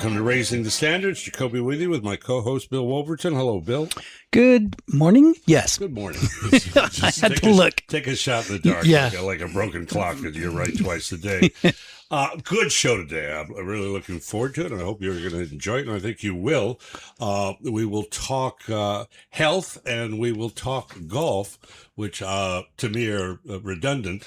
Welcome to Raising the Standards. Jacoby with you with my co-host, Bill Wolverton. Hello, Bill. Good morning. Yes. Good morning. I had to look. Take a shot in the dark, Yeah. like a broken clock, because you're right twice a day. Good show today. I'm really looking forward to it, and I hope you're going to enjoy it, and I think you will. We will talk health, and we will talk golf, which to me are redundant.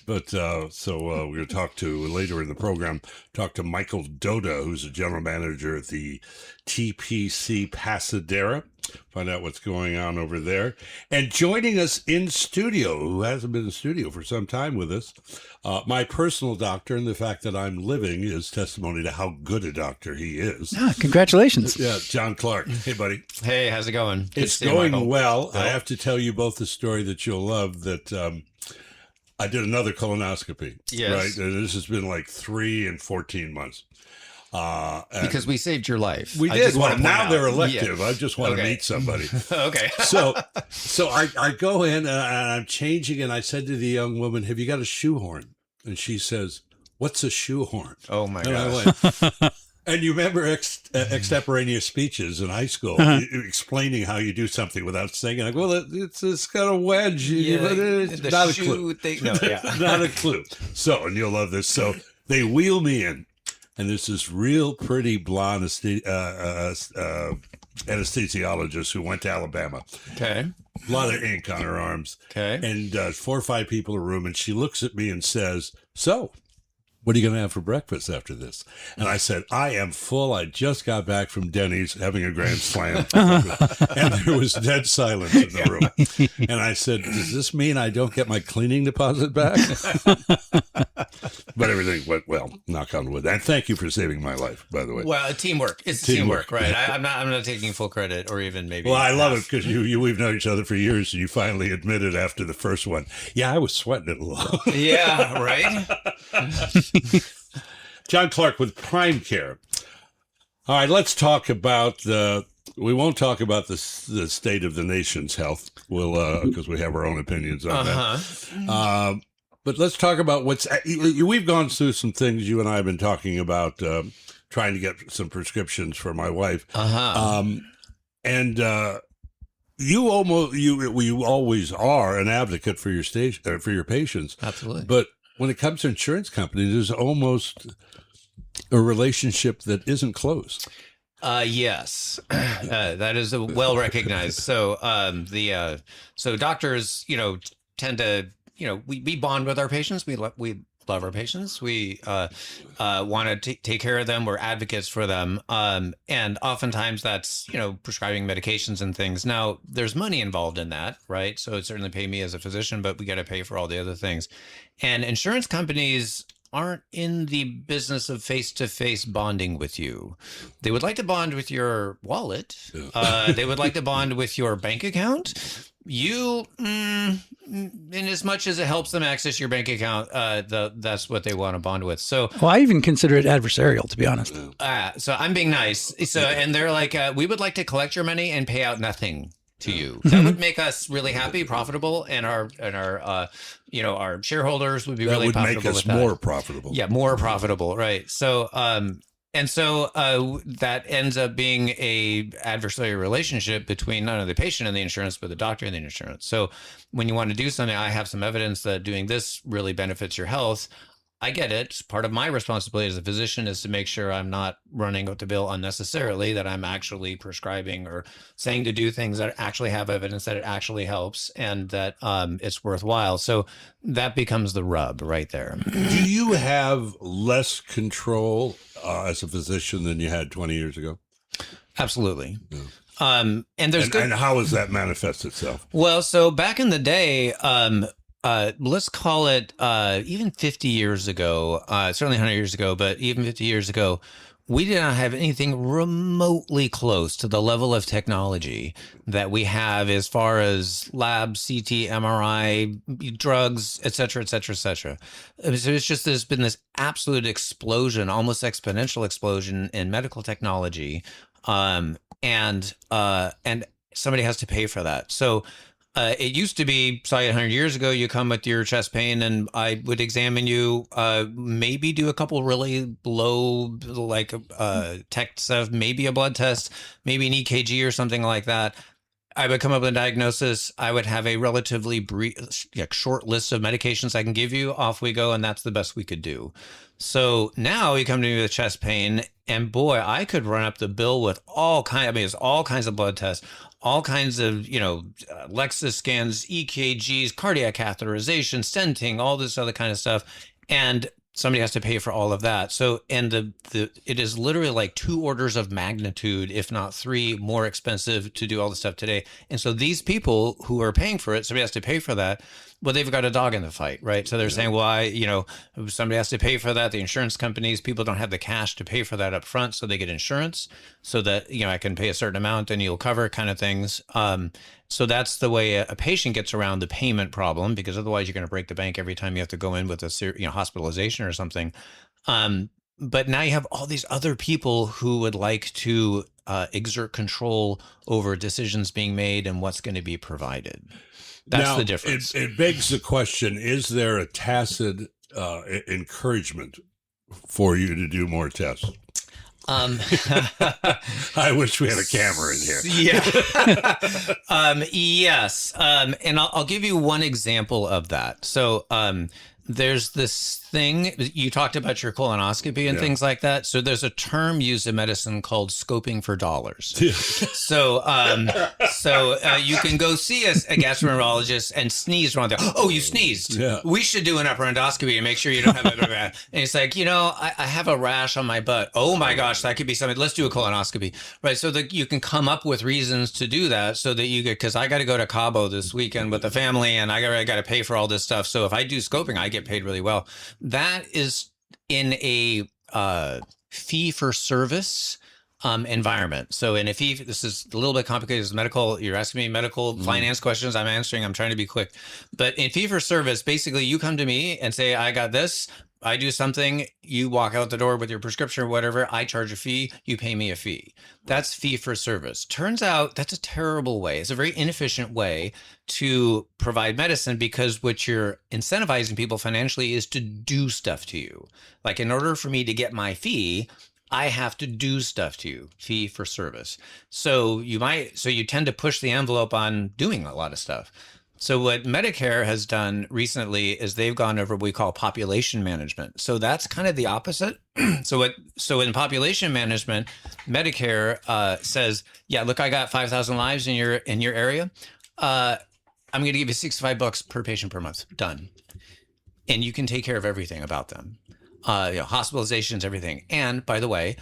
But so we're going to talk to, later in the program, talk to Michael Doda, who's a general manager at the TPC Pasadena. Find out what's going on over there. And joining us in studio, who hasn't been in studio for some time with us, my personal doctor, and the fact that I'm living is testimony to how good a doctor he is. Congratulations. Yeah, John Clark. Hey, buddy. Hey, how's it going? It's going well. I have to tell you both a story that you'll love, that I did another colonoscopy. Yes. Right? And this has been like 3 and 14 months. Because we saved your life. We did. Well, now they're elective. Yeah. I just want to meet somebody. Okay. So I go in and I'm changing, and I said to the young woman, "Have you got a shoehorn?" And she says, "What's a shoehorn?" Oh my And I gosh. went, and you remember extemporaneous speeches in high school, explaining how you do something without saying it. I go, well, it's got a wedge. But it's the not a shoe clue. thing. No, yeah. Not a clue. So, and you'll love this. So they wheel me in. And there's this real pretty blonde anesthesiologist who went to Alabama. Okay. A lot of ink on her arms. Okay. And 4 or 5 people in a room. And she looks at me and says, "So, what are you going to have for breakfast after this?" And I said, "I am full. I just got back from Denny's having a grand slam." And there was dead silence in the room. And I said, "Does this mean I don't get my cleaning deposit back?" But everything went well, knock on wood. And thank you for saving my life, by the way. Well, teamwork. It's teamwork, right? I'm not taking full credit, or even maybe. Well, I love it because we've known each other for years, and you finally admitted after the first one, "Yeah, I was sweating it a little." Yeah, right. John Clark with Prime Care. All right, let's talk about we won't talk about the state of the nation's health. We'll because we have our own opinions on that. But let's talk about we've gone through some things. You and I have been talking about trying to get some prescriptions for my wife. And you always are an advocate for your for your patients. Absolutely. But when it comes to insurance companies, there's almost a relationship that isn't close. Yes, that is well recognized. So, so doctors, tend to, we bond with our patients. We love our patients. We want to take care of them. We're advocates for them. And oftentimes that's, prescribing medications and things. Now, there's money involved in that, right? So it certainly pay me as a physician, but we got to pay for all the other things. And insurance companies aren't in the business of face-to-face bonding with you. They would like to bond with your wallet. They would like to bond with your bank account. You, in as much as it helps them access your bank account, that's what they want to bond with. So, well, I even consider it adversarial, to be honest. So I'm being nice. So, and they're like, we would like to collect your money and pay out nothing to you. That would make us really happy, profitable, and our our shareholders would be really profitable. That would make us more profitable. Yeah, more profitable, right? So, that ends up being a adversarial relationship between not only the patient and the insurance, but the doctor and the insurance. So, when you want to do something, I have some evidence that doing this really benefits your health. I get it. Part of my responsibility as a physician is to make sure I'm not running out the bill unnecessarily, that I'm actually prescribing or saying to do things that actually have evidence that it actually helps and that it's worthwhile. So that becomes the rub right there. Do you have less control as a physician than you had 20 years ago? Absolutely. Yeah. And how does that manifest itself? Well, so back in the day, let's call it even 50 years ago, certainly 100 years ago, but even 50 years ago, we did not have anything remotely close to the level of technology that we have as far as labs, CT, MRI, drugs, et cetera, et cetera, et cetera. So it's just, there's been this absolute explosion, almost exponential explosion in medical technology. And somebody has to pay for that. So It used to be, sorry, 100 years ago, you come with your chest pain and I would examine you, maybe do a couple really low, like tech stuff, maybe a blood test, maybe an EKG or something like that. I would come up with a diagnosis. I would have a relatively brief, short list of medications I can give you. Off we go, and that's the best we could do. So now you come to me with chest pain, and boy, I could run up the bill with all kinds. I mean, it's all kinds of blood tests, all kinds of Lexus scans, EKGs, cardiac catheterization, stenting, all this other kind of stuff, and somebody has to pay for all of that. So, and it is literally like 2 orders of magnitude, if not 3, more expensive to do all the stuff today. And so these people who are paying for it, somebody has to pay for that. Well, they've got a dog in the fight, right? So they're saying, well, somebody has to pay for that. The insurance companies, people don't have the cash to pay for that up front. So they get insurance so that, I can pay a certain amount and you'll cover kind of things. So that's the way a patient gets around the payment problem, because otherwise you're going to break the bank every time you have to go in with a hospitalization or something. But now you have all these other people who would like to exert control over decisions being made and what's going to be provided. That's now, the difference. It begs the question, is there a tacit encouragement for you to do more tests? I wish we had a camera in here. Yeah. Yes. And I'll give you one example of that. So there's this thing, you talked about your colonoscopy and things like that. So there's a term used in medicine called scoping for dollars. So you can go see a gastroenterologist and sneeze wrong there. Oh, you sneezed. Yeah. We should do an upper endoscopy and make sure you don't have a and it's like, I have a rash on my butt. Oh my gosh, that could be something. Let's do a colonoscopy. Right. So that you can come up with reasons to do that so that you get, because I got to go to Cabo this weekend with the family and I got to pay for all this stuff. So if I do scoping, I get paid really well. That is in a fee for service environment. So in a fee, this is a little bit complicated. It's medical. You're asking me medical finance questions. I'm answering. I'm trying to be quick. But in fee for service, basically you come to me and say, I got this. I do something, you walk out the door with your prescription or whatever, I charge a fee, you pay me a fee. That's fee for service. Turns out that's a terrible way. It's a very inefficient way to provide medicine, because what you're incentivizing people financially is to do stuff to you. Like, in order for me to get my fee, I have to do stuff to you, fee for service. So you tend to push the envelope on doing a lot of stuff. So what Medicare has done recently is they've gone over what we call population management. So that's kind of the opposite. So in population management, Medicare says, yeah, look, I got 5,000 lives in your area. I'm going to give you $65 per patient per month. Done. And you can take care of everything about them. Hospitalizations, everything. And by the way,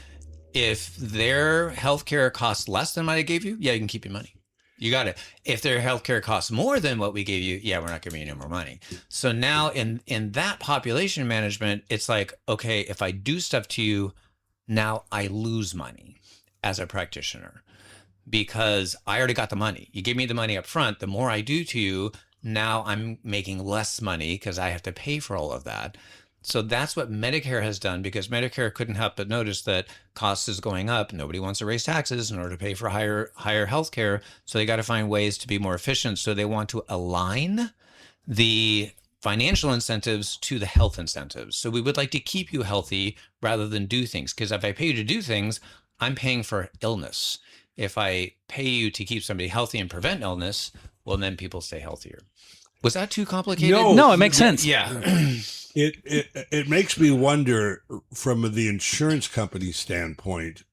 if their healthcare costs less than what I gave you, yeah, you can keep your money. You got it. If their healthcare costs more than what we gave you, yeah, we're not giving you any more money. So now in that population management, it's like, okay, if I do stuff to you, now I lose money as a practitioner because I already got the money. You gave me the money up front. The more I do to you, now I'm making less money because I have to pay for all of that. So that's what Medicare has done, because Medicare couldn't help but notice that cost is going up. Nobody wants to raise taxes in order to pay for higher health care. So they got to find ways to be more efficient. So they want to align the financial incentives to the health incentives. So we would like to keep you healthy rather than do things, because if I pay you to do things, I'm paying for illness. If I pay you to keep somebody healthy and prevent illness, well, then people stay healthier. Was that too complicated? No, it makes sense. Yeah. It makes me wonder, from the insurance company standpoint,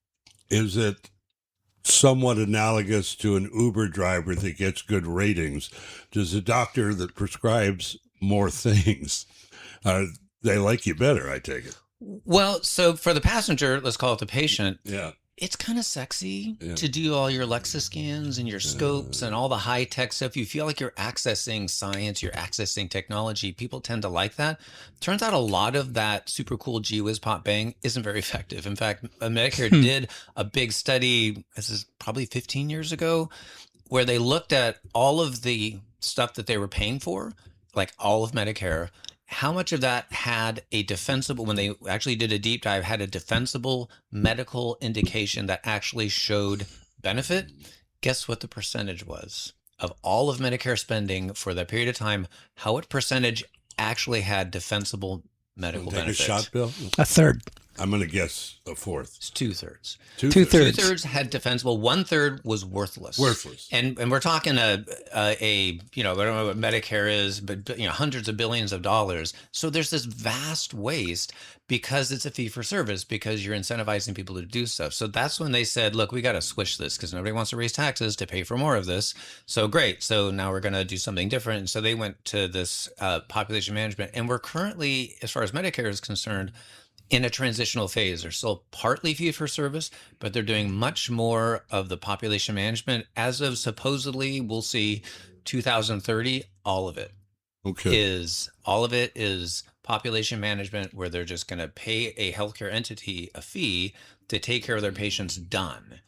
is it somewhat analogous to an Uber driver that gets good ratings? Does a doctor that prescribes more things, they like you better, I take it? Well, so for the passenger, let's call it the patient. Yeah. It's kind of sexy to do all your Lexus scans and your scopes and all the high tech stuff. You feel like you're accessing science, you're accessing technology. People tend to like that. Turns out a lot of that super cool gee whiz pop bang isn't very effective. In fact, Medicare did a big study, this is probably 15 years ago, where they looked at all of the stuff that they were paying for, like all of Medicare. How much of that had a defensible, when they actually did a deep dive, had a defensible medical indication that actually showed benefit? Guess what the percentage was of all of Medicare spending for that period of time, how what percentage actually had defensible medical Take benefits? a shot, Bill. A third. I'm going to guess a fourth. It's 2/3. Two-thirds. 2/3 had defensible. 1/3 was worthless. Worthless. And we're talking a I don't know what Medicare is, but hundreds of billions of dollars. So there's this vast waste because it's a fee for service, because you're incentivizing people to do stuff. So that's when they said, look, we got to switch this because nobody wants to raise taxes to pay for more of this. So great. So now we're going to do something different. And so they went to this population management, and we're currently, as far as Medicare is concerned, in a transitional phase. They're still partly fee for service, but they're doing much more of the population management. As of supposedly, we'll see 2030, all of it is population management, where they're just going to pay a healthcare entity a fee to take care of their patients, done.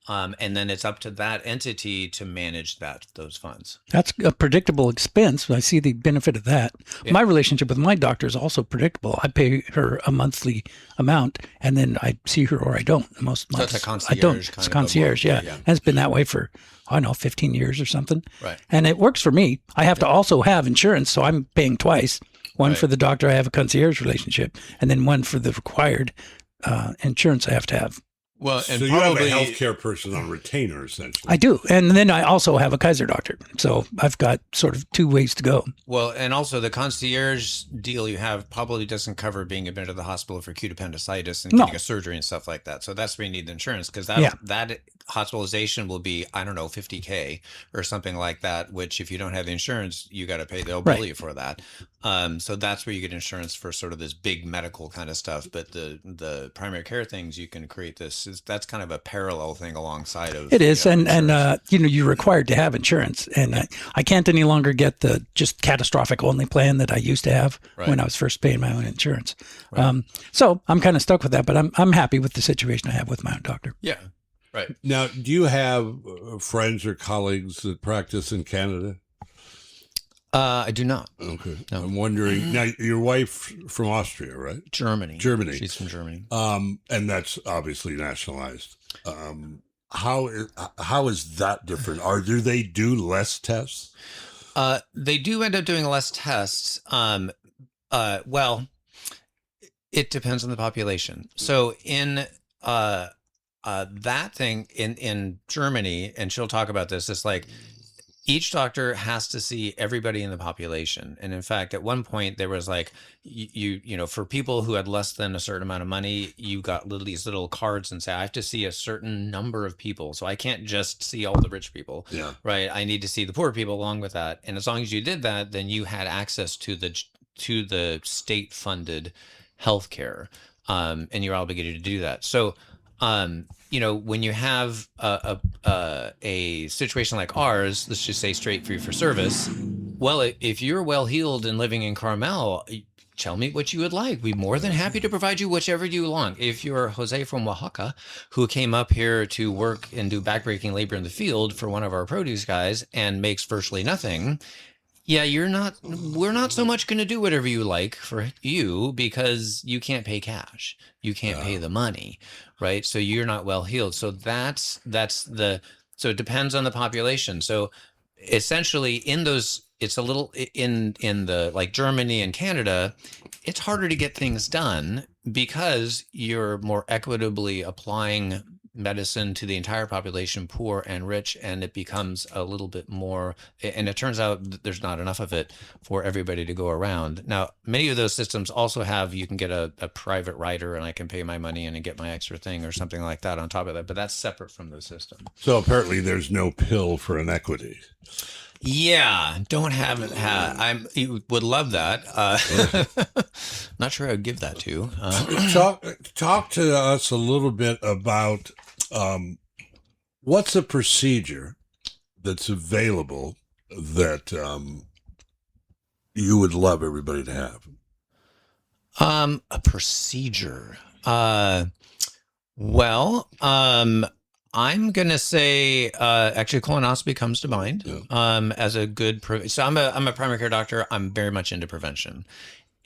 And then it's up to that entity to manage those funds. That's a predictable expense. I see the benefit of that. Yeah. My relationship with my doctor is also predictable. I pay her a monthly amount, and then I see her or I don't. Most So months it's a I concierge don't. kind It's of concierge, a yeah. model. Yeah. And it's been that way for, 15 years or something. Right. And it works for me. I have to also have insurance, so I'm paying twice. One Right. for the doctor I have a concierge relationship, and then one for the required insurance I have to have. Well, and So you have a probably healthcare person on retainer, essentially. I do. And then I also have a Kaiser doctor. So I've got sort of two ways to go. Well, and also the concierge deal you have probably doesn't cover being admitted to the hospital for acute appendicitis and No. getting a surgery and stuff like that. So that's where you need the insurance, because Yeah. that hospitalization will be, I don't know, $50K or something like that, which if you don't have the insurance, you got to pay. They'll bill Right. you for that. So that's where you get insurance for sort of this big medical kind of stuff. But the primary care things, you can create this. That's kind of a parallel thing alongside of It is, and insurance. you're required to have insurance, and I can't any longer get the just catastrophic only plan that I used to have Right. when I was first paying my own insurance. So I'm kind of stuck with that, but I'm happy with the situation I have with my own doctor. Yeah. Right. Now, do you have friends or colleagues that practice in Canada? I do not. Okay. No. I'm wondering, now, your wife from Austria, right? Germany. Germany. She's from Germany. And that's obviously nationalized. How is that different? Do they do less tests? They do end up doing less tests. Well, it depends on the population. So in that thing in Germany, and she'll talk about this, it's like each doctor has to see everybody in the population. And in fact, at one point there was like, for people who had less than a certain amount of money, you got these little cards and say, I have to see a certain number of people. So I can't just see all the rich people, Yeah. right? I need to see the poor people along with that. And as long as you did that, then you had access to the state funded healthcare. And you're obligated to do that. So, when you have a situation like ours, let's just say straight fee for service. Well, if you're well heeled and living in Carmel, tell me what you would like. We're more than happy to provide you whichever you want. If you're Jose from Oaxaca, who came up here to work and do backbreaking labor in the field for one of our produce guys and makes virtually nothing, yeah, we're not so much going to do whatever you like for you because you can't pay cash. You can't pay the money, right? So you're not well heeled. So so it depends on the population. So essentially it's a little in the like Germany and Canada, it's harder to get things done because you're more equitably applying medicine to the entire population, poor and rich, and it becomes a little bit more, and it turns out that there's not enough of it for everybody to go around. Now, many of those systems also have, you can get a private rider and I can pay my money and I get my extra thing or something like that on top of that, but that's separate from the system. So apparently there's no pill for inequity. Yeah, don't have it. You would love that. Not sure I would give that to. Talk to us a little bit about what's a procedure that's available that you would love everybody to have. A procedure. I'm gonna say actually colonoscopy comes to mind as a good. So I'm a primary care doctor. I'm very much into prevention,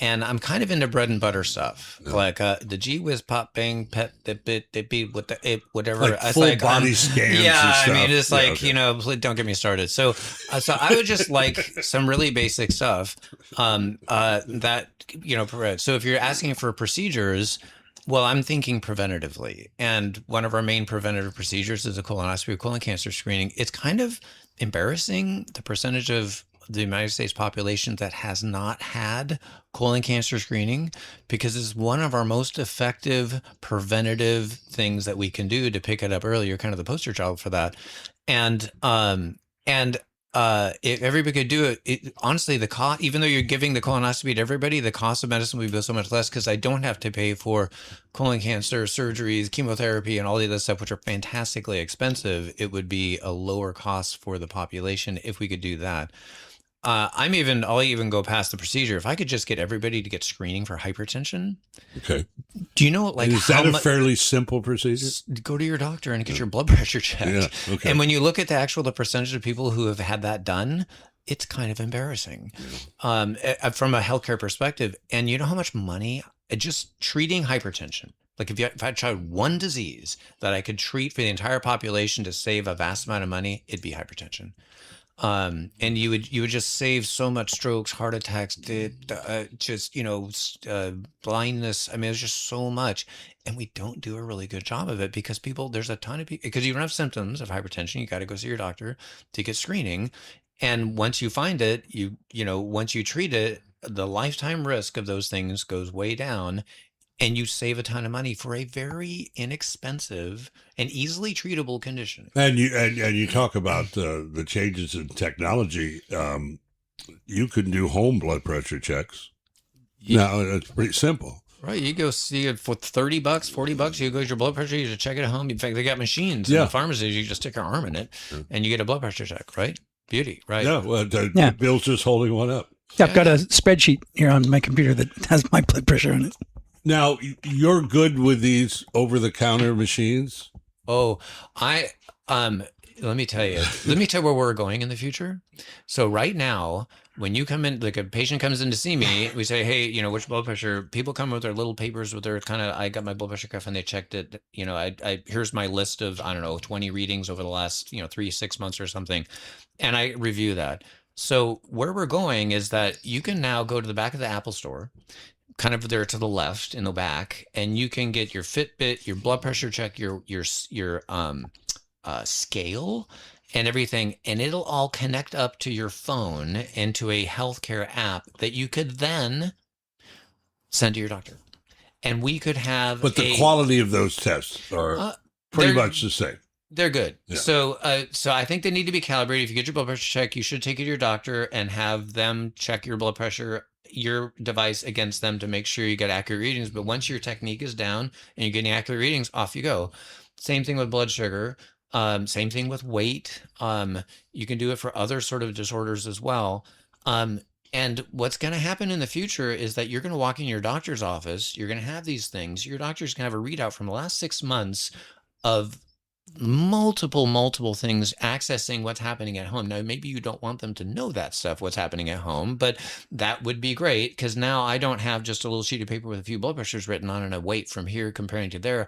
And I'm kind of into bread and butter stuff, like the G Whiz Pop Bang Pet the Bit the Beat with the whatever. Like full body scans. Yeah, and stuff. I mean, it's like okay. you know, please don't get me started. So I would just like some really basic stuff. That you know, so if you're asking for procedures. Well, I'm thinking preventatively. And one of our main preventative procedures is a colonoscopy, colon cancer screening. It's kind of embarrassing, the percentage of the United States population that has not had colon cancer screening, because it's one of our most effective preventative things that we can do to pick it up early. You're kind of the poster child for that. And if everybody could do it, honestly, the cost, even though you're giving the colonoscopy to everybody, the cost of medicine would be so much less, because I don't have to pay for colon cancer surgeries, chemotherapy, and all the other stuff, which are fantastically expensive. It would be a lower cost for the population if we could do that. I'll even go past the procedure. If I could just get everybody to get screening for hypertension. Okay. Do you know, like, And is that a fairly simple procedure? Go to your doctor and get your blood pressure checked. Yeah. Okay. And when you look at the percentage of people who have had that done, it's kind of embarrassing from a healthcare perspective. And you know how much money just treating hypertension. Like if I tried one disease that I could treat for the entire population to save a vast amount of money, it'd be hypertension. And you would just save so much strokes, heart attacks, just blindness. I mean, there's just so much, and we don't do a really good job of it because there's a ton of people, because you don't have symptoms of hypertension, you got to go see your doctor to get screening, and once you find it, once you treat it, the lifetime risk of those things goes way down. And you save a ton of money for a very inexpensive and easily treatable condition. And you talk about the changes in technology. You can do home blood pressure checks. Now it's pretty simple. Right, you go see it for $30, $40. You go get your blood pressure. You just check it at home. In fact, they got machines in the pharmacies. You just stick your arm in it, and you get a blood pressure check. Right, beauty. Right. Yeah. Well, Bill's just holding one up. Yeah, I've got a spreadsheet here on my computer that has my blood pressure on it. Now, you're good with these over-the-counter machines? Oh, let me tell you where we're going in the future. So right now, when you come in, like a patient comes in to see me, we say, hey, which blood pressure? People come with their little papers with their I got my blood pressure cuff and they checked it. Here's my list of, 20 readings over the last, 3-6 months or something. And I review that. So where we're going is that you can now go to the back of the Apple store, kind of there to the left in the back, and you can get your Fitbit, your blood pressure check, your scale and everything, and it'll all connect up to your phone into a healthcare app that you could then send to your doctor. And we could have the quality of those tests are pretty much the same. They're good. Yeah. So I think they need to be calibrated. If you get your blood pressure check, you should take it to your doctor and have them check your blood pressure, your device, against them to make sure you get accurate readings. But once your technique is down and you're getting accurate readings, off you go. Same thing with blood sugar. Same thing with weight. You can do it for other sort of disorders as well. And what's going to happen in the future is that you're going to walk in your doctor's office. You're going to have these things. Your doctor's going to have a readout from the last 6 months of multiple things accessing what's happening at home. Now, maybe you don't want them to know that stuff, what's happening at home, but that would be great, because now I don't have just a little sheet of paper with a few blood pressures written on and a weight from here comparing to there.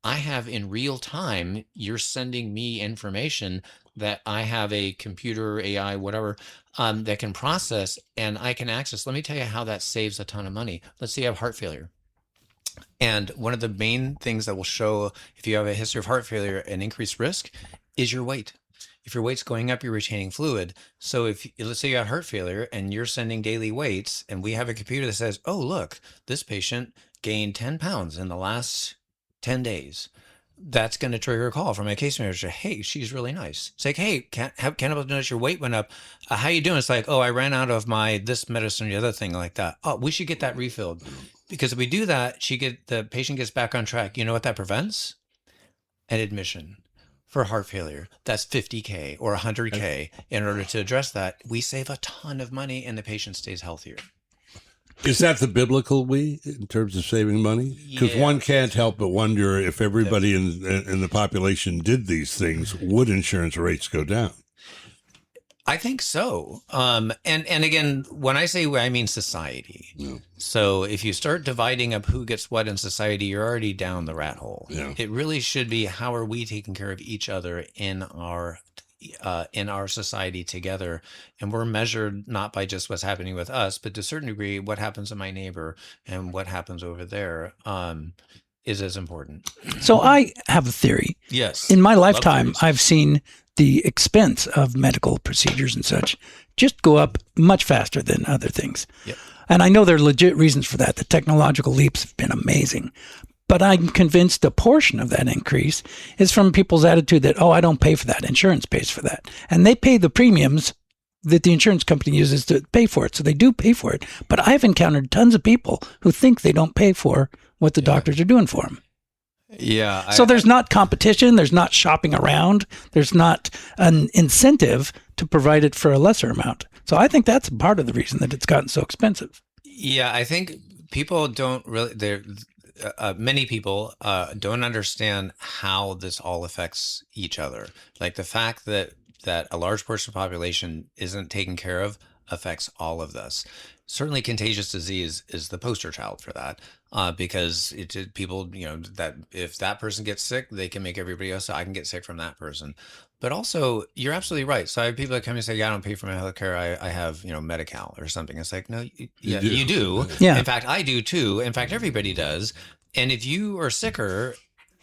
I have in real time, you're sending me information that I have a computer, AI, whatever, that can process and I can access. Let me tell you how that saves a ton of money. Let's say you have heart failure. And one of the main things that will show if you have a history of heart failure and increased risk is your weight. If your weight's going up, you're retaining fluid. So let's say you have heart failure and you're sending daily weights, and we have a computer that says, oh, look, this patient gained 10 pounds in the last 10 days. That's going to trigger a call from my case manager. Hey, she's really nice. It's like, hey, can't notice your weight went up. How you doing? It's like, oh, I ran out of my this medicine, the other thing like that. Oh, we should get that refilled. Because if we do that, the patient gets back on track. You know what that prevents? An admission for heart failure. That's $50K or $100K. In order to address that, we save a ton of money and the patient stays healthier. Is that the biblical way in terms of saving money? Because one can't help but wonder if everybody in the population did these things, would insurance rates go down? I think so. And again, when I say we, I mean society. Yeah. So if you start dividing up who gets what in society, you're already down the rat hole. Yeah. It really should be, how are we taking care of each other in our society together? And we're measured not by just what's happening with us, but to a certain degree, what happens to my neighbor and what happens over there is as important. So I have a theory. Yes. In my Love lifetime, theories. I've seen the expense of medical procedures and such just go up much faster than other things. Yep. And I know there are legit reasons for that. The technological leaps have been amazing. But I'm convinced a portion of that increase is from people's attitude that, oh, I don't pay for that. Insurance pays for that. And they pay the premiums that the insurance company uses to pay for it. So they do pay for it. But I've encountered tons of people who think they don't pay for what the doctors are doing for them. Yeah. So there's not competition. There's not shopping around. There's not an incentive to provide it for a lesser amount. So I think that's part of the reason that it's gotten so expensive. Yeah, I think people don't really, many people don't understand how this all affects each other. Like the fact that a large portion of the population isn't taken care of affects all of us. Certainly contagious disease is the poster child for that, because people, that if that person gets sick, they can make everybody else, I can get sick from that person. But also, you're absolutely right. So I have people that come and say, yeah, I don't pay for my health care. I have, Medi-Cal or something. It's like, no, you do. Yeah. In fact, I do too. In fact, everybody does. And if you are sicker,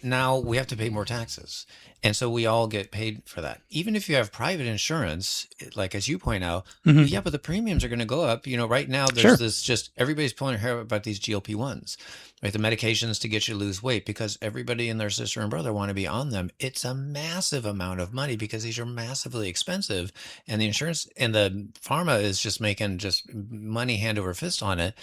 now we have to pay more taxes. And so we all get paid for that. Even if you have private insurance, like as you point out, yeah, but the premiums are going to go up. Right now there's this just, everybody's pulling their hair about these GLP-1s, right? The medications to get you to lose weight because everybody and their sister and brother want to be on them. It's a massive amount of money because these are massively expensive. And the insurance and the pharma is just making just money hand over fist on it.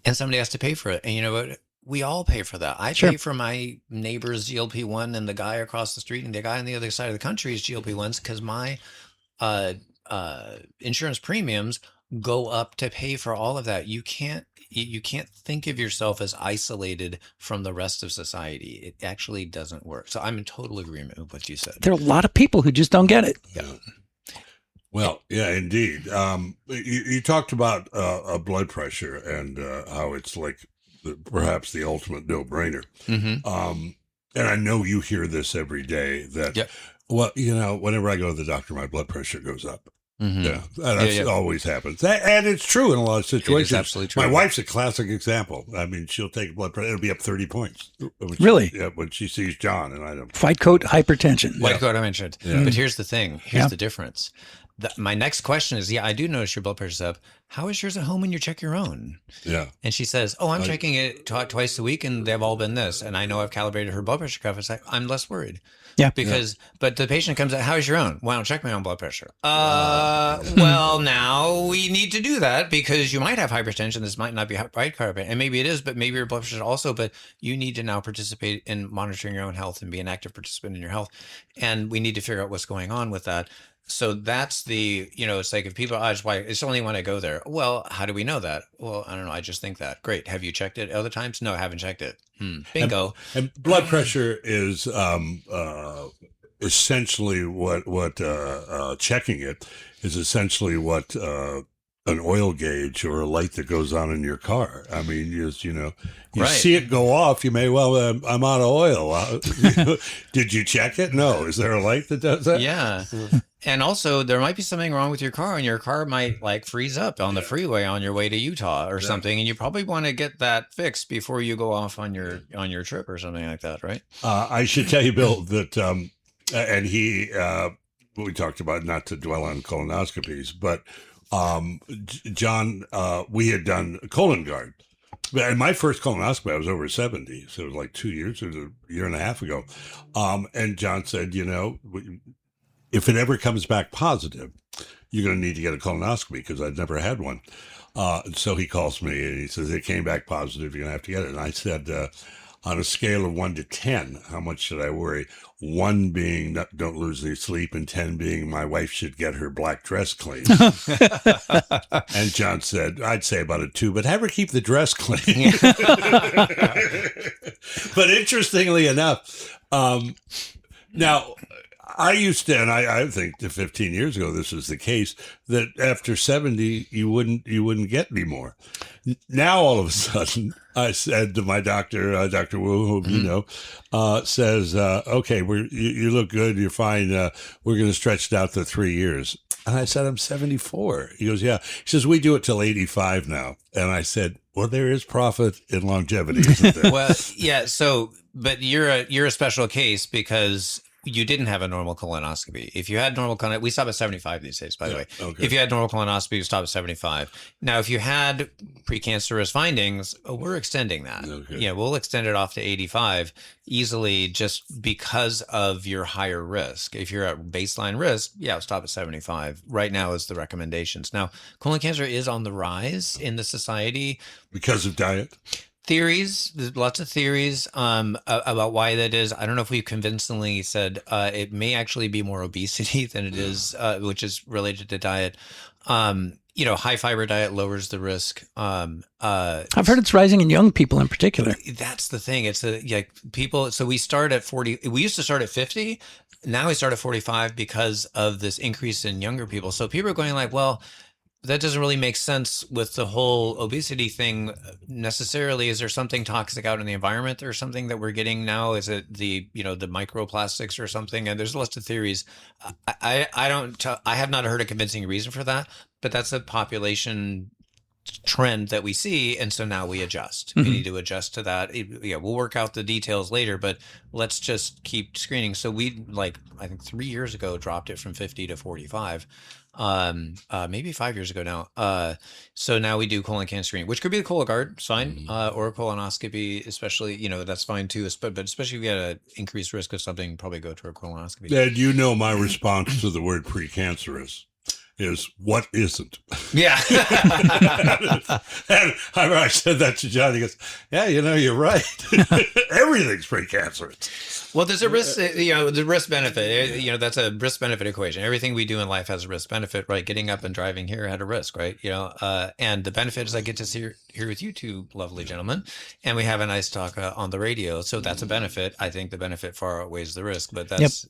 And somebody has to pay for it. And you know what? We all pay for that. I pay for my neighbor's GLP-1 and the guy across the street and the guy on the other side of the country is GLP-1s because my insurance premiums go up to pay for all of that. You can't think of yourself as isolated from the rest of society. It actually doesn't work. So I'm in total agreement with what you said. There are a lot of people who just don't get it. Yeah. Well, yeah, indeed. You talked about blood pressure and how it's like perhaps the ultimate no-brainer. And I know you hear this every day that, well, whenever I go to the doctor, my blood pressure goes up. Yeah, that always happens. And it's true in a lot of situations. It is absolutely true. My wife's a classic example. I mean, she'll take blood pressure. It'll be up 30 points. Really? Yeah, when she sees John, and I don't. White coat hypertension. White coat I mentioned. Yeah. But here's the thing. Here's the difference. My next question is, I do notice your blood pressure's up. How is yours at home when you check your own? Yeah. And she says, I'm checking it twice a week and they've all been this. And I know I've calibrated her blood pressure cuff. It's like, I'm less worried. Yeah. But the patient comes out, how is your own? Well, I don't check my own blood pressure. Well, now we need to do that because you might have hypertension. This might not be right carb. And maybe it is, but maybe your blood pressure also, but you need to now participate in monitoring your own health and be an active participant in your health. And we need to figure out what's going on with that. So that's the, it's like if people, it's only when I go there. Well, how do we know that? Well, I don't know. I just think that. Great. Have you checked it other times? No, I haven't checked it. Bingo. And blood pressure is essentially what checking it is essentially what an oil gauge or a light that goes on in your car. I mean, you see it go off, you may, I'm out of oil. Did you check it? No. Is there a light that does that? Yeah. And also there might be something wrong with your car and your car might freeze up on the freeway on your way to Utah or something. And you probably want to get that fixed before you go off on your trip or something like that. Right. I should tell you, Bill, that, and we talked about not to dwell on colonoscopies, but John, we had done Cologuard. And my first colonoscopy, I was over 70. So it was like 2 years or a year and a half ago. And John said, if it ever comes back positive, you're going to need to get a colonoscopy because I'd never had one. So he calls me and he says, it came back positive. You're going to have to get it. And I said, on a scale of 1 to 10, how much should I worry? 1 being don't lose any sleep, and 10 being my wife should get her black dress clean. And John said, I'd say about a 2, but have her keep the dress clean. But interestingly enough, now I used to, and I think that 15 years ago this was the case, that after 70 you wouldn't get any more. Now all of a sudden, I said to my doctor, Dr. Wu, who you know, says, "Okay, you look good, you're fine. We're going to stretch it out to 3 years." And I said, "I'm 74." He goes, "Yeah." He says, "We do it till 85 now." And I said, "Well, there is profit in longevity, isn't there?" Well, yeah. So, but you're a special case because you didn't have a normal colonoscopy. If you had normal colonoscopy, we stop at 75 these days, by the way. Okay. If you had normal colonoscopy, you stop at 75. Now, if you had precancerous findings, we're extending that. Okay. Yeah, we'll extend it off to 85 easily just because of your higher risk. If you're at baseline risk, yeah, stop at 75. Right now is the recommendations. Now, colon cancer is on the rise in the society. Because of diet? Theories, there's lots of theories about why that is. I don't know if we've convincingly said it may actually be more obesity than it is, which is related to diet. High fiber diet lowers the risk. I've heard it's rising in young people in particular. That's the thing. It's people. So we start at 40. We used to start at 50. Now we start at 45 because of this increase in younger people. So people are going like, well, that doesn't really make sense with the whole obesity thing necessarily. Is there something toxic out in the environment or something that we're getting now? Is it the microplastics or something? And there's lots of theories. I have not heard a convincing reason for that, but that's a population trend that we see, and so now we adjust. We need to adjust to that. We'll work out the details later, but let's just keep screening. So we, I think 3 years ago, dropped it from 50 to 45. Maybe 5 years ago now. So now we do colon cancer screening, which could be the Cologuard, it's fine, or a colonoscopy, especially, that's fine too. But especially if you had an increased risk of something, probably go to a colonoscopy. Dad, my response to the word precancerous is what isn't. Yeah. And I said that to John. He goes, "Yeah, you're right. Everything's precancerous." Well, there's a risk, the risk benefit, that's a risk benefit equation. Everything we do in life has a risk benefit, right? Getting up and driving here had a risk, right? And the benefit is I get to see here with you two lovely gentlemen, and we have a nice talk on the radio. So that's a benefit. I think the benefit far outweighs the risk, but that's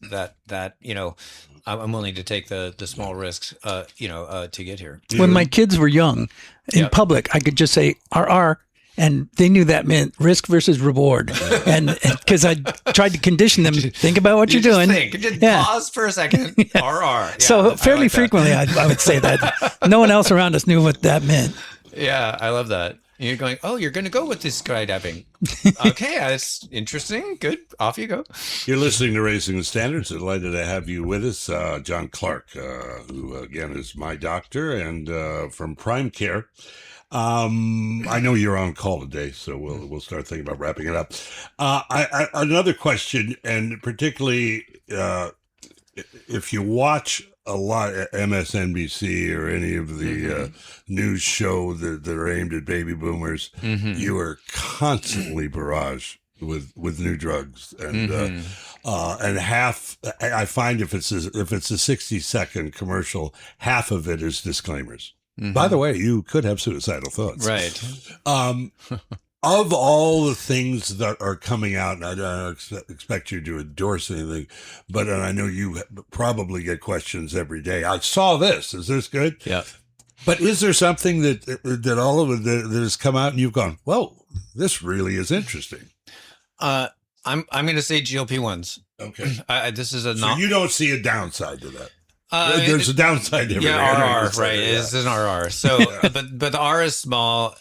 I'm willing to take the small risks, to get here. When my kids were young, in public, I could just say RR, and they knew that meant risk versus reward. And because I tried to condition them, think about what you're doing. Just pause for a second. RR. Yeah, so fairly frequently, I would say that. No one else around us knew what that meant. Yeah, I love that. You're going, oh, you're going to go with this skydiving. Okay, that's interesting. Good. Off you go. You're listening to Raising the Standards. Delighted to have you with us, John Clark, who, again, is my doctor and from Prime Care. I know you're on call today, so we'll start thinking about wrapping it up. Another question, and particularly if you watch a lot of MSNBC or any of the news show that are aimed at baby boomers, you are constantly barraged with new drugs, and half. I find if it's a 60-second commercial, half of it is disclaimers. By the way, you could have suicidal thoughts. Right. Of all the things that are coming out, and I don't expect you to endorse anything, but I know you probably get questions every day. I saw this. Is this good? Yeah. But is there something that all of it that has come out and you've gone, whoa, this really is interesting? I'm going to say GLP-1s. Okay. This is a So you don't see a downside to that. Uh, There's a downside to everything. Yeah, RR, right. It's an RR. So, but the R is small.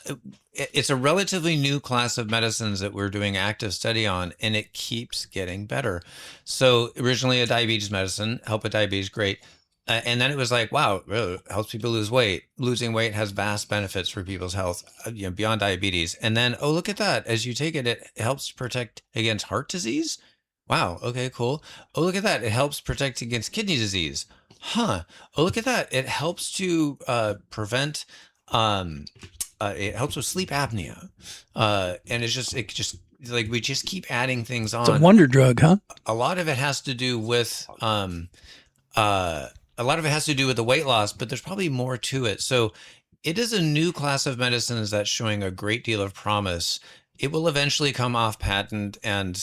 It's a relatively new class of medicines that we're doing active study on, and it keeps getting better. So originally a diabetes medicine, help with diabetes, great. And then it was like, wow, really helps people lose weight. Losing weight has vast benefits for people's health, beyond diabetes. And then, oh, look at that. As you take it, it helps protect against heart disease. Wow. Okay, cool. Oh, look at that. It helps protect against kidney disease. Huh. Oh, look at that. It helps to prevent, it helps with sleep apnea. And it just like, we just keep adding things on. It's a wonder drug, huh? A lot of it has to do with, the weight loss, but there's probably more to it. So it is a new class of medicines that's showing a great deal of promise. It will eventually come off patent and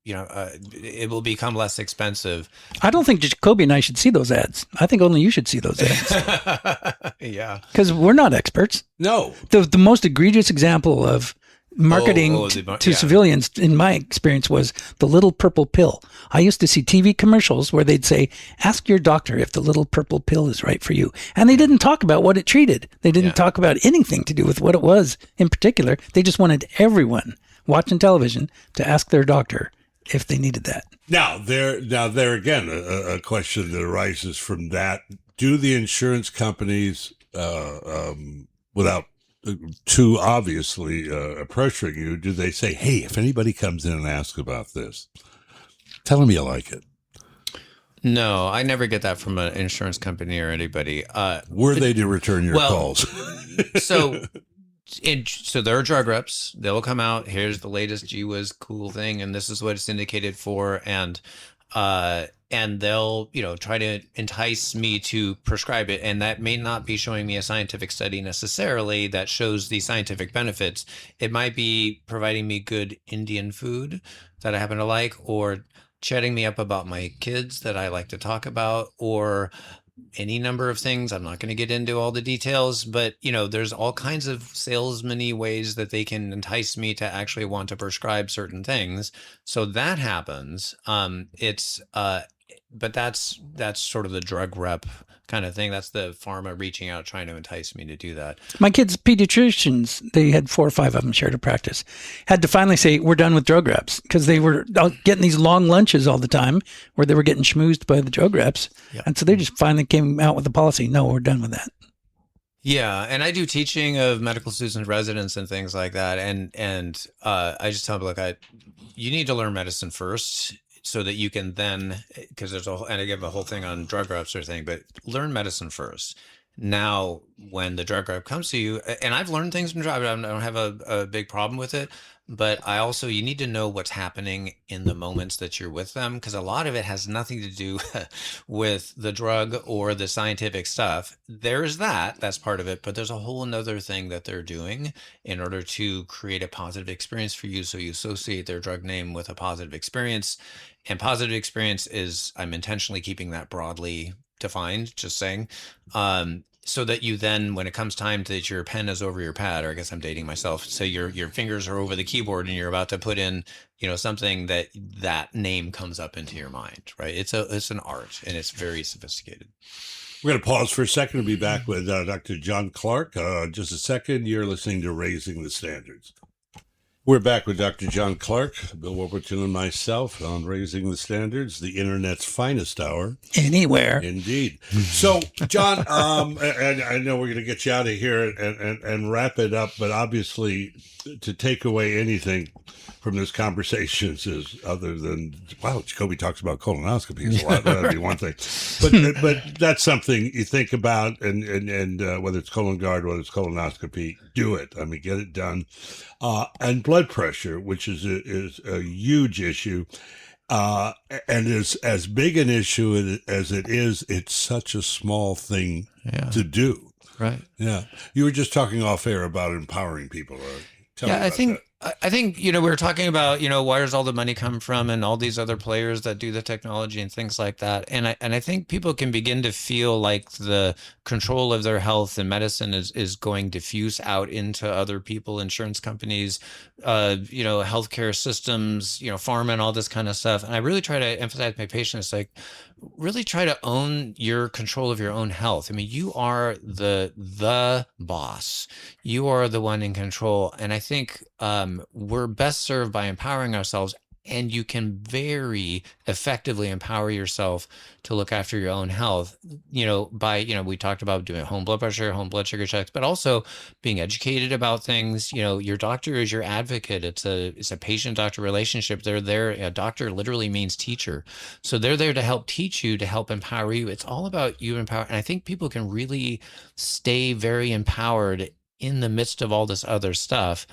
it will become less expensive. I don't think Jacoby and I should see those ads. I think only you should see those ads. Yeah. Because we're not experts. No. The most egregious example of marketing to civilians, in my experience, was the little purple pill. I used to see TV commercials where they'd say, ask your doctor if the little purple pill is right for you. And they didn't talk about what it treated. They didn't talk about anything to do with what it was in particular. They just wanted everyone watching television to ask their doctor if they needed that. Now there again, a question that arises from that: do the insurance companies, without too obviously pressuring you, do they say, "Hey, if anybody comes in and asks about this, tell them you like it"? No, I never get that from an insurance company or anybody. Were they to return your calls? So there are drug reps. They'll come out. Here's the latest gee whiz cool thing, and this is what it's indicated for. And they'll try to entice me to prescribe it, and that may not be showing me a scientific study necessarily that shows the scientific benefits. It might be providing me good Indian food that I happen to like, or chatting me up about my kids that I like to talk about, or any number of things. I'm not going to get into all the details, but there's all kinds of salesman-y ways that they can entice me to actually want to prescribe certain things. So that happens. But that's sort of the drug rep kind of thing. That's the pharma reaching out, trying to entice me to do that. My kids' pediatricians, they had 4 or 5 of them shared a practice, had to finally say, we're done with drug reps, because they were getting these long lunches all the time where they were getting schmoozed by the drug reps. Yep. And so they just finally came out with the policy, no, we're done with that. Yeah, and I do teaching of medical students and residents and things like that. And I just tell them, look, you need to learn medicine first, so that you can then, because and I give a whole thing on drug reps or thing, but learn medicine first. Now, when the drug rep comes to you, and I've learned things from drug, I don't have a big problem with it, but you need to know what's happening in the moments that you're with them, because a lot of it has nothing to do with the drug or the scientific stuff. There's that's part of it, but there's a whole another thing that they're doing in order to create a positive experience for you. So you associate their drug name with a positive experience, and positive experience is, I'm intentionally keeping that broadly defined, just saying, so that you then, when it comes time that your pen is over your pad, or I guess I'm dating myself, so your fingers are over the keyboard and you're about to put in, something, that name comes up into your mind, right? It's an art, and it's very sophisticated. We're going to pause for a second and be back with Dr. John Clark. Just a second. You're listening to Raising the Standards. We're back with Dr. John Clark, Bill Wolverton, and myself on Raising the Standards, the Internet's finest hour. Anywhere. Indeed. So, John, and I know we're going to get you out of here and wrap it up, but obviously to take away anything from this conversation is other than, wow, Jacoby talks about colonoscopies a lot. That'd be one thing. But that's something you think about, and whether it's Cologuard, whether it's colonoscopy, do it. I mean, get it done. And blood pressure, which is a huge issue, and is as big an issue as it is, it's such a small thing to do. Right. Yeah. You were just talking off air about empowering people. Tell me about that. I think, we were talking about, where does all the money come from, and all these other players that do the technology and things like that. And I think people can begin to feel like the control of their health and medicine is going diffuse out into other people, insurance companies, healthcare systems, pharma and all this kind of stuff. And I really try to emphasize to my patients, like, really try to own your control of your own health. I mean, you are the boss. You are the one in control. And I think we're best served by empowering ourselves, and you can very effectively empower yourself to look after your own health, by, we talked about doing home blood pressure, home blood sugar checks, but also being educated about things. Your doctor is your advocate. It's a patient-doctor relationship. They're there. A doctor literally means teacher. So they're there to help teach you, to help empower you. It's all about you empower. And I think people can really stay very empowered in the midst of all this other stuff.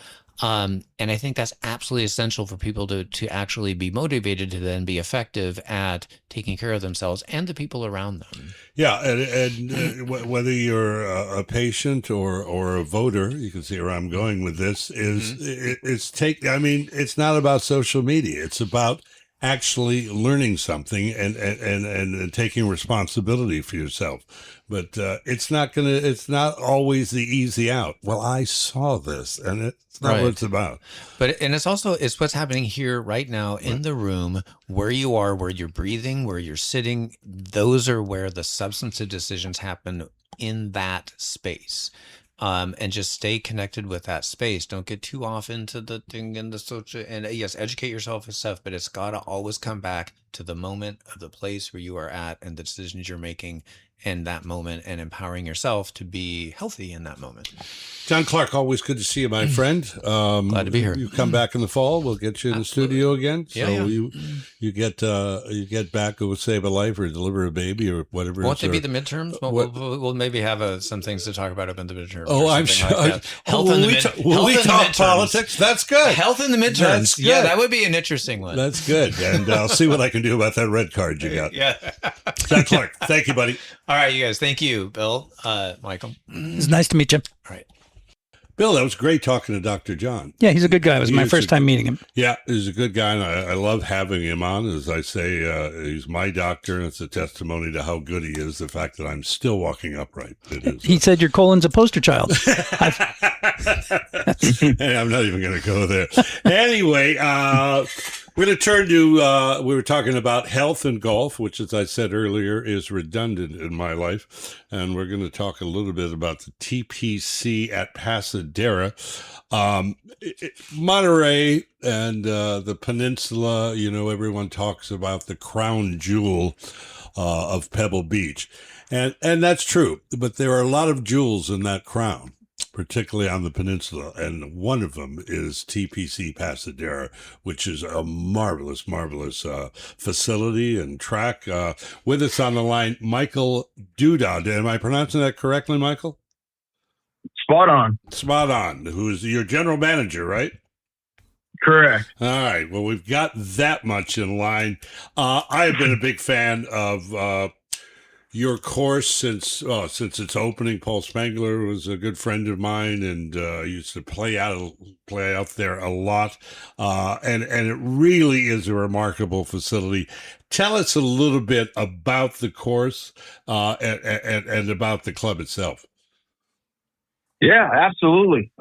And I think that's absolutely essential for people to actually be motivated to then be effective at taking care of themselves and the people around them. Yeah, and whether you're a patient or a voter, you can see where I'm going with this. It's not about social media. It's about actually learning something and taking responsibility for yourself. But it's not always the easy out. Well, I saw this, and it's not what it's about. And it's what's happening here right now in the room where you are, where you're breathing, where you're sitting. Those are where the substantive decisions happen in that space. And just stay connected with that space. Don't get too off into the thing and the social. And yes, educate yourself and stuff, but it's got to always come back to the moment of the place where you are at and the decisions you're making in that moment, and empowering yourself to be healthy in that moment. John Clark, always good to see you, my friend. Glad to be here. You come back in the fall. We'll get you in the studio again. So you get back. We'll save a life or deliver a baby or whatever. Won't they be the midterms? We'll maybe have some things to talk about up in the midterms. Oh, I'm sure. Like health in the will we talk politics? That's good. Health in the midterms. Yeah, that would be an interesting one. That's good. And I'll see what I can do about that red card you got. Yeah. John Clark, thank you, buddy. All right, you guys. Thank you, Bill, Michael. It's nice to meet you. All right. Bill, that was great talking to Dr. John. Yeah, he's a good guy. It was my first time meeting him. Yeah, he's a good guy, and I love having him on. As I say, he's my doctor, and it's a testimony to how good he is, the fact that I'm still walking upright. It is, he said your colon's a poster child. Hey, I'm not even going to go there. Anyway, we're going to turn to, we were talking about health and golf, which, as I said earlier, is redundant in my life. And we're going to talk a little bit about the TPC at Pasadena. Monterey and the peninsula, everyone talks about the crown jewel of Pebble Beach. And that's true. But there are a lot of jewels in that crown, particularly on the peninsula, and one of them is TPC Pasadena, which is a marvelous facility and track. With us on the line, Michael Duda. Am I pronouncing that correctly, Michael? Spot on. Who's your general manager, right? Correct. All right. Well, we've got that much in line. I've been a big fan of your course since its opening. Paul Spangler was a good friend of mine, and used to play out there a lot. And it really is a remarkable facility. Tell us a little bit about the course and about the club itself. Yeah, absolutely.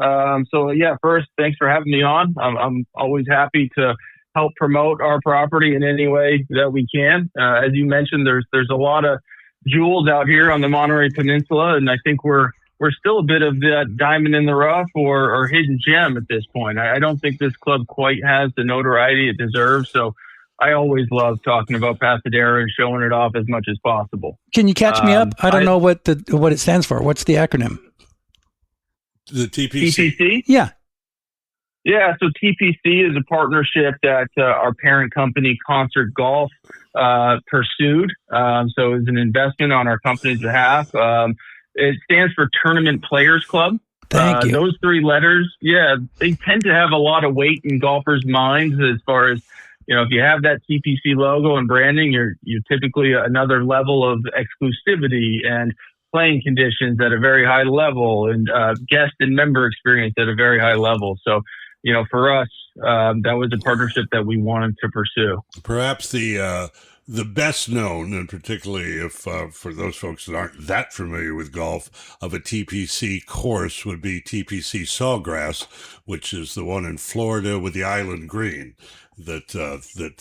First, thanks for having me on. I'm always happy to help promote our property in any way that we can. As you mentioned, there's a lot of jewels out here on the Monterey Peninsula, and I think we're still a bit of that diamond in the rough or hidden gem at this point. I don't think this club quite has the notoriety it deserves, so I always love talking about Pasadena and showing it off as much as possible. Can you catch me up? I don't know what it stands for. What's the acronym? The TPC? TPC? Yeah. Yeah, so TPC is a partnership that our parent company, Concert Golf, pursued. So it's an investment on our company's behalf. It stands for Tournament Players Club. Thank you. Those three letters, they tend to have a lot of weight in golfers' minds as far as, if you have that TPC logo and branding, you're typically another level of exclusivity and playing conditions at a very high level, and guest and member experience at a very high level. So, for us, that was a partnership that we wanted to pursue. Perhaps the best known, and particularly if for those folks that aren't that familiar with golf, of a TPC course would be TPC Sawgrass, which is the one in Florida with the island green. That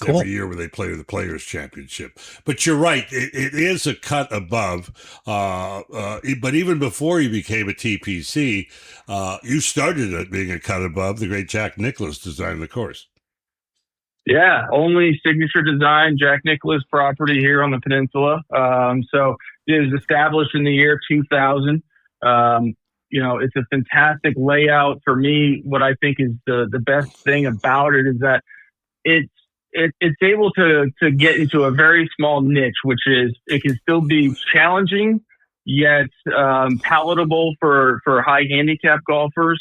cool. Every year where they play the Players Championship. But you're right, it is a cut above. But even before you became a TPC, you started it being a cut above. The great Jack Nicklaus designed the course. Yeah, only signature design Jack Nicklaus property here on the peninsula. So it was established in the year 2000. It's a fantastic layout. For me, what I think is the best thing about it is that it's able to get into a very small niche, which is it can still be challenging yet palatable for high handicap golfers,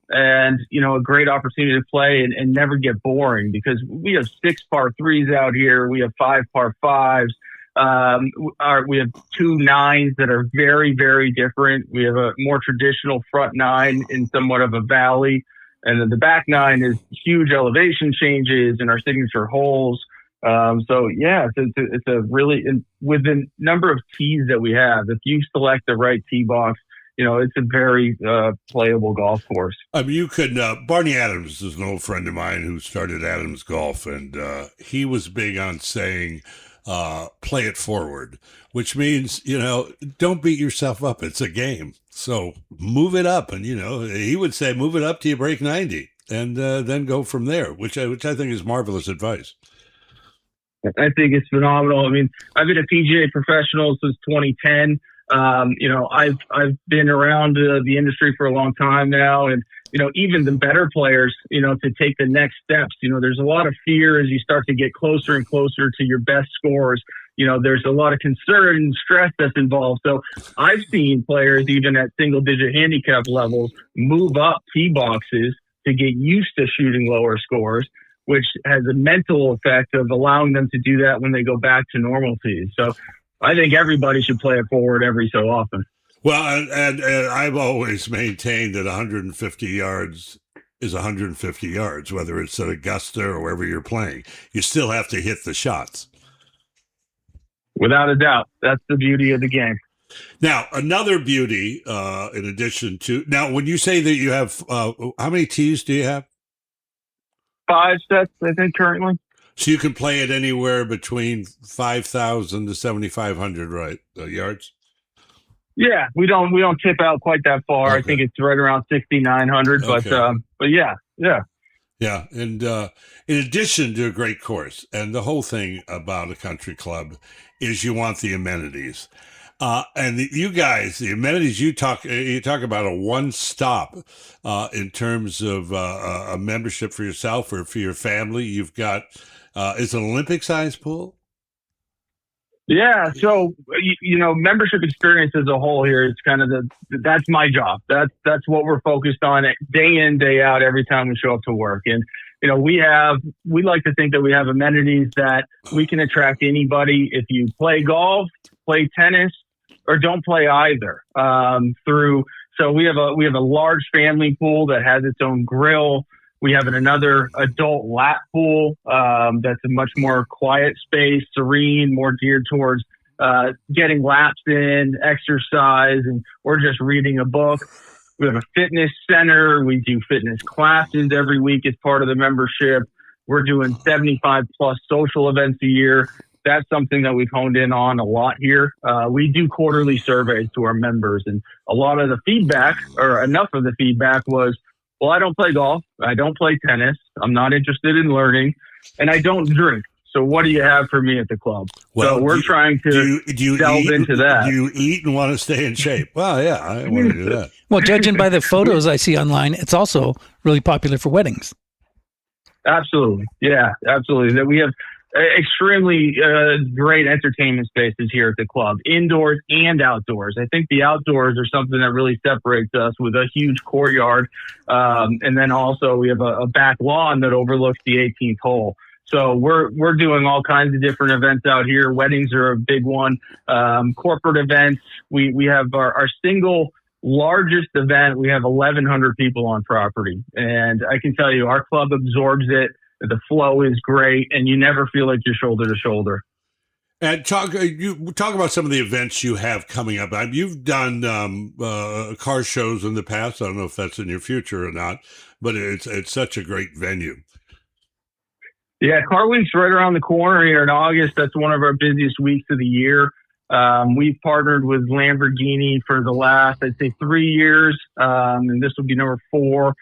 and a great opportunity to play and never get boring, because we have 6 par 3s out here, we have 5 par 5s, we have 2 9s that are very, very different. We have a more traditional front 9 in somewhat of a valley. And then the back 9 is huge elevation changes in our signature holes. So yeah, it's a really, with the number of tees that we have, if you select the right tee box, it's a very playable golf course. I mean, you could. Barney Adams is an old friend of mine who started Adams Golf, and he was big on saying, "Play it forward," which means don't beat yourself up. It's a game, so move it up, and he would say, move it up till you break 90, and then go from there, which I think is marvelous advice. I think it's phenomenal. I mean, I've been a PGA professional since 2010. I've been around the industry for a long time now, and even the better players, to take the next steps. There's a lot of fear as you start to get closer and closer to your best scores. There's a lot of concern and stress that's involved. So I've seen players even at single-digit handicap levels move up tee boxes to get used to shooting lower scores, which has a mental effect of allowing them to do that when they go back to normal tees. So I think everybody should play it forward every so often. Well, and I've always maintained that 150 yards is 150 yards, whether it's at Augusta or wherever you're playing. You still have to hit the shots. Without a doubt. That's the beauty of the game. Now, another beauty, in addition to... Now, when you say that you have... how many tees do you have? 5 sets, I think, currently. So you can play it anywhere between 5,000 to 7,500, right? Yards? Yeah, we don't tip out quite that far. Okay. I think it's right around 6,900. Okay. But yeah. Yeah, and in addition to a great course, and the whole thing about a country club is you want the amenities. And you guys, the amenities you talk about a one-stop in terms of a membership for yourself or for your family. You've got is an Olympic-sized pool? Yeah, so membership experience as a whole here is kind of that's my job. That's what we're focused on day in, day out, every time we show up to work. And we like to think that we have amenities that we can attract anybody if you play golf, play tennis, or don't play either. So we have a large family pool that has its own grill. We have another adult lap pool that's a much more quiet space, serene, more geared towards getting laps in, exercise, or just reading a book. We have a fitness center. We do fitness classes every week as part of the membership. We're doing 75 plus social events a year. That's something that we've honed in on a lot here. We do quarterly surveys to our members, and a lot of the feedback, or enough of the feedback, was, well, I don't play golf, I don't play tennis, I'm not interested in learning, and I don't drink. So what do you have for me at the club? Well, so we're trying to delve into that. Do you eat and want to stay in shape? Well, yeah, I want to do that. Well, judging by the photos I see online, it's also really popular for weddings. Absolutely. Yeah, absolutely. We have extremely great entertainment spaces here at the club, indoors and outdoors. I think the outdoors are something that really separates us, with a huge courtyard. And then also we have a back lawn that overlooks the 18th hole. So we're doing all kinds of different events out here. Weddings are a big one. Corporate events. We have our single largest event. We have 1,100 people on property. And I can tell you, our club absorbs it. The flow is great, and you never feel like you're shoulder to shoulder. And talk about some of the events you have coming up. You've done car shows in the past. I don't know if that's in your future or not, but it's such a great venue. Yeah, Car Week's right around the corner here in August. That's one of our busiest weeks of the year. We've partnered with Lamborghini for the last, I'd say, 3 years, and this will be number 4.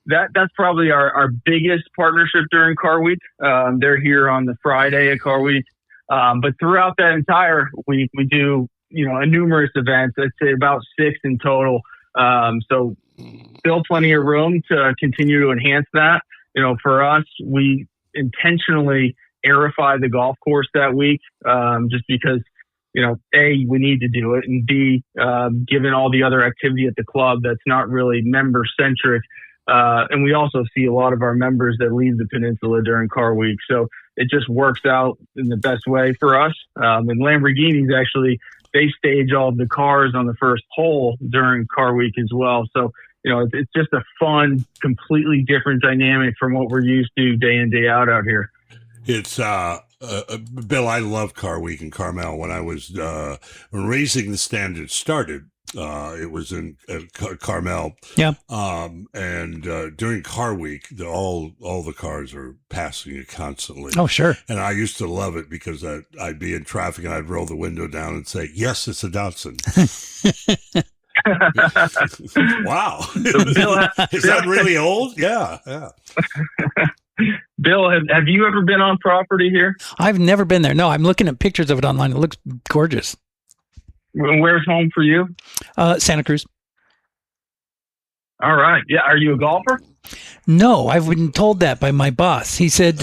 That's probably our biggest partnership during Car Week. They're here on the Friday at Car Week. But throughout that entire week, we do, numerous events. I'd say about 6 in total. So still plenty of room to continue to enhance that. For us, we intentionally aerify the golf course that week, just because, A, we need to do it, and B, given all the other activity at the club that's not really member centric. And we also see a lot of our members that leave the peninsula during Car Week. So it just works out in the best way for us. And Lamborghinis, actually, they stage all of the cars on the first hole during Car Week as well. So, it's just a fun, completely different dynamic from what we're used to day in, day out here. It's Bill, I love Car Week in Carmel. When I was when Raising the Standard started, it was in Carmel. Yeah. And during Car Week, all the cars are passing it constantly. Oh, sure. And I used to love it because I'd be in traffic and I'd roll the window down and say, "Yes, it's a Datsun." Wow. Is that really old? Yeah. Bill, have you ever been on property here? I've never been there. No, I'm looking at pictures of it online. It looks gorgeous. Where's home for you? Santa Cruz. All right. Yeah. Are you a golfer? No, I've been told that by my boss. He said,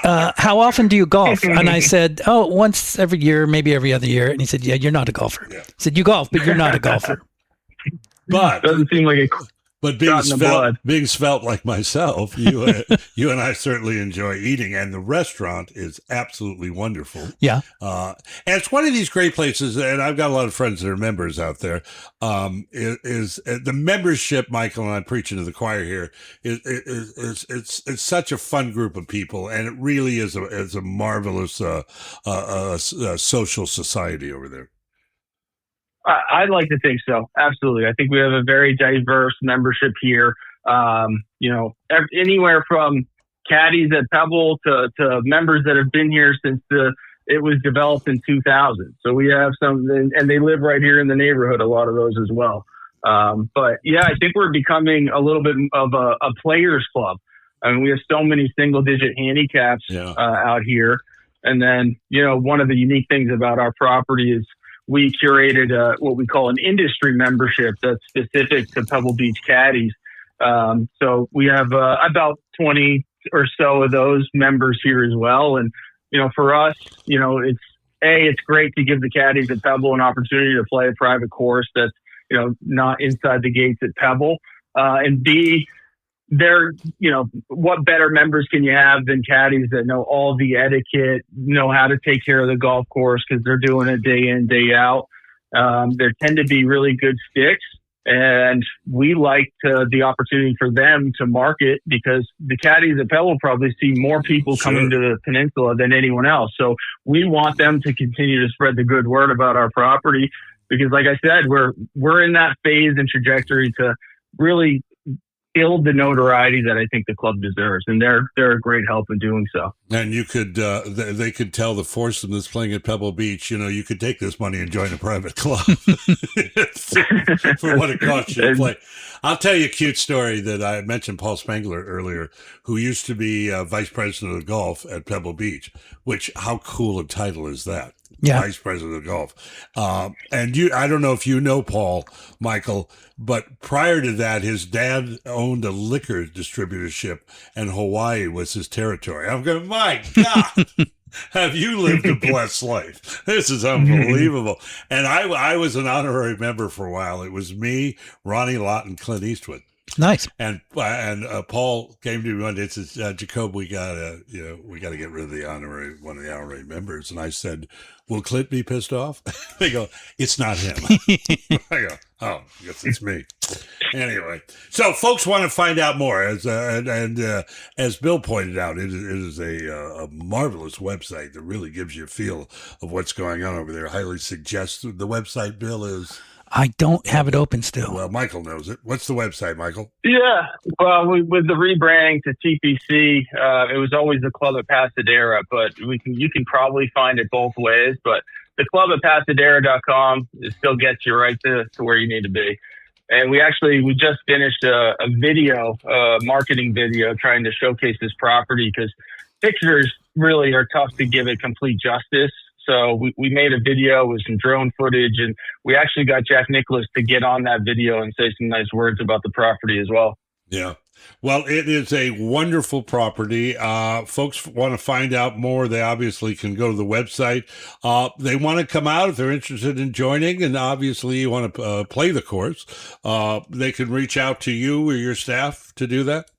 how often do you golf? And I said, oh, once every year, maybe every other year. And he said, yeah, you're not a golfer. Yeah. He said, you golf, but you're not a golfer. But doesn't seem like a But being svelte like myself, you and I certainly enjoy eating, and the restaurant is absolutely wonderful. Yeah. And it's one of these great places, and I've got a lot of friends that are members out there. Is the membership, Michael, and I'm preaching to the choir here, it's such a fun group of people, and it really is a marvelous social society over there. I'd like to think so. Absolutely. I think we have a very diverse membership here. Anywhere from caddies at Pebble to members that have been here since it was developed in 2000. So we have some, and they live right here in the neighborhood, a lot of those as well. But yeah, I think we're becoming a little bit of a players club. I mean, we have so many single digit handicaps out here. And then, one of the unique things about our property is we curated what we call an industry membership that's specific to Pebble Beach caddies. So we have about 20 or so of those members here as well. And, for us, it's great to give the caddies at Pebble an opportunity to play a private course that's, not inside the gates at Pebble. And B, what better members can you have than caddies that know all the etiquette, know how to take care of the golf course because they're doing it day in, day out. There tend to be really good sticks, and we like the opportunity for them to market because the caddies at Pebble probably see more people coming to the peninsula than anyone else. So we want them to continue to spread the good word about our property because, like I said, we're in that phase and trajectory to really build the notoriety that I think the club deserves, and they're a great help in doing so. And you could, they could tell the foursome that's playing at Pebble Beach, you could take this money and join a private club for what it costs you to play. I'll tell you a cute story that I mentioned Paul Spangler earlier, who used to be vice president of golf at Pebble Beach, which how cool a title is that? Yeah. Vice president of golf. And I don't know if you know Paul, Michael, but prior to that, his dad owned a liquor distributorship and Hawaii was his territory. I'm going, my God, have you lived a blessed life? This is unbelievable. And I was an honorary member for a while. It was me, Ronnie Lott, and Clint Eastwood. Nice. And Paul came to me one day and says, Jacob, we gotta get rid of one of the honorary members. And I said, will Clint be pissed off? They go, it's not him. I go, oh, I guess it's me. Anyway, so folks want to find out more, as Bill pointed out, it is a marvelous website that really gives you a feel of what's going on over there. I highly suggest the website, Bill, is... I don't have it open still. Well, Michael knows it. What's the website, Michael? Yeah. Well, with the rebranding to TPC, it was always the Club at Pasadena, but you can probably find it both ways. But the Club at Pasadena.com still gets you right to where you need to be. And we just finished a marketing video trying to showcase this property because pictures really are tough to give it complete justice. So we made a video with some drone footage, and we actually got Jack Nicklaus to get on that video and say some nice words about the property as well. Yeah. Well, it is a wonderful property. Folks want to find out more. They obviously can go to the website. They want to come out if they're interested in joining, and obviously you want to play the course. They can reach out to you or your staff to do that.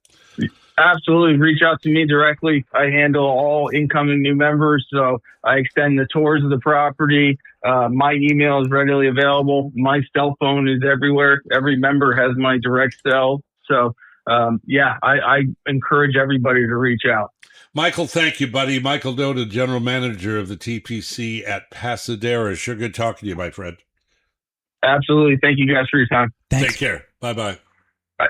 Absolutely. Reach out to me directly. I handle all incoming new members, so I extend the tours of the property. My email is readily available. My cell phone is everywhere. Every member has my direct cell. So, I encourage everybody to reach out. Michael, thank you, buddy. Michael Doda, General Manager of the TPC at Pasadena. Sure good talking to you, my friend. Absolutely. Thank you guys for your time. Thanks. Take care. Bye-bye. Bye.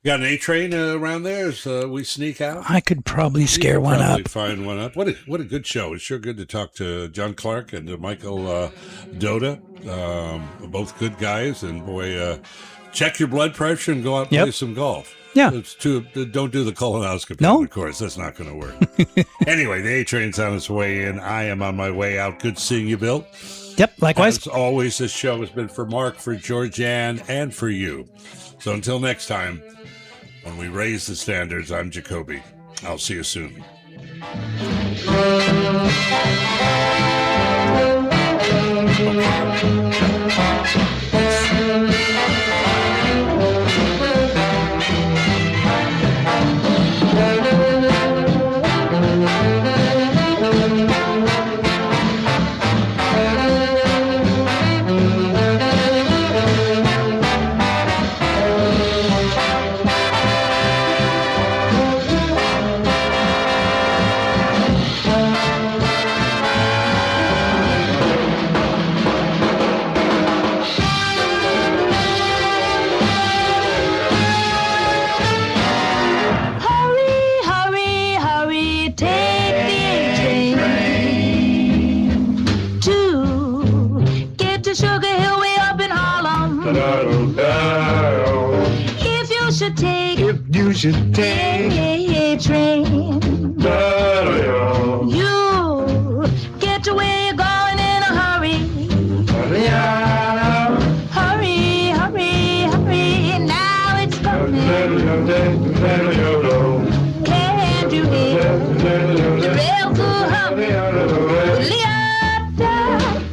Got an A-train around there as we sneak out? I could probably scare one Probably up. find one up. What a good show. It's sure good to talk to John Clark and to Michael Doda. Both good guys. And boy, check your blood pressure and go out and play some golf. Yeah. Don't do the colonoscopy, No. of course. That's not going to work. Anyway, the A-train's on its way in. I am on my way out. Good seeing you, Bill. Yep, likewise. As always, this show has been for Mark, for Georgianne, and for you. So until next time, when we raise the standards, I'm Jacoby. I'll see you soon. Should take a train. You get to where you're going in a hurry. Hurry, hurry, hurry. Now it's coming. Can't you hear the rails go humming?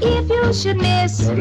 If you should miss the